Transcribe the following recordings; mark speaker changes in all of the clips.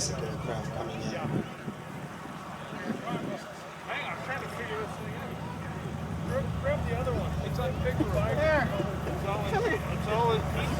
Speaker 1: classic aircraft coming in.
Speaker 2: Hang on, I'm trying to figure this thing out. Grab the other one. It's on bigger wire. There. It's all in pieces.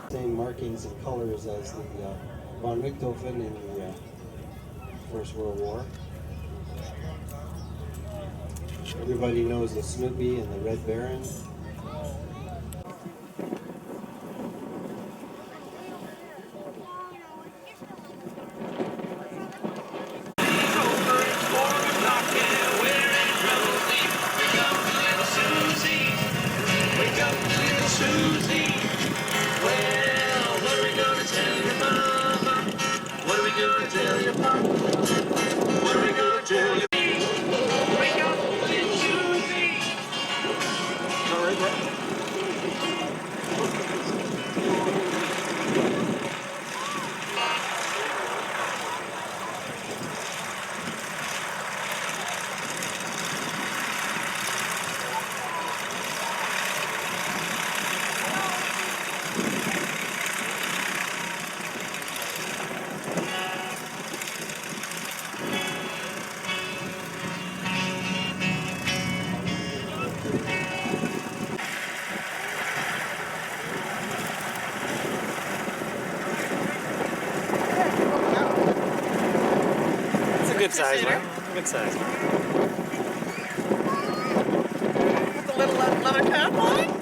Speaker 1: Same markings and colors as the von Richthofen in the First World War. Everybody knows the Snoopy and the Red Baron.
Speaker 3: Good size, right? Good size.
Speaker 4: With the little leather cap on?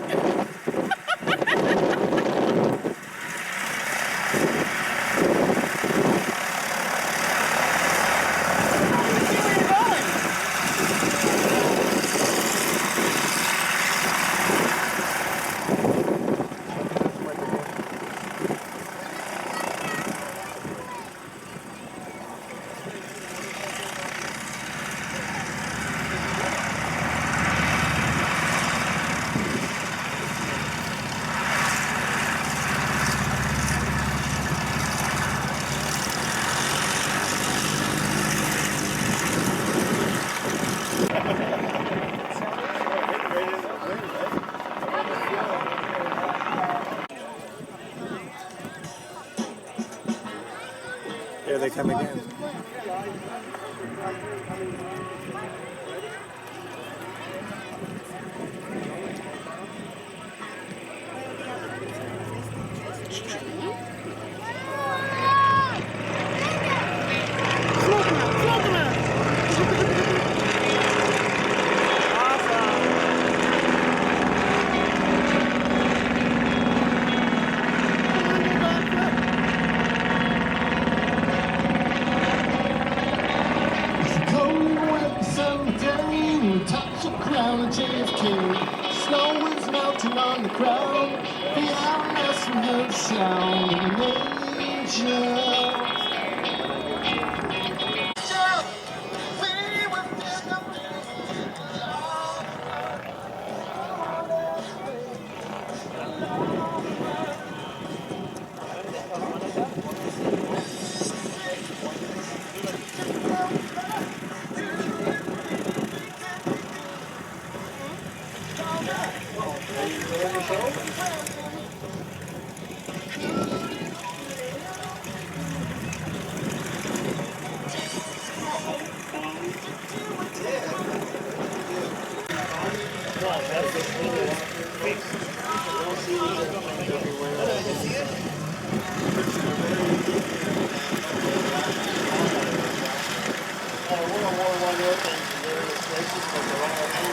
Speaker 3: Here they come again.
Speaker 5: JFK, snow is melting on the ground, the ILS will hear the sound of an angel.
Speaker 1: World War I airplanes in various places, but they're all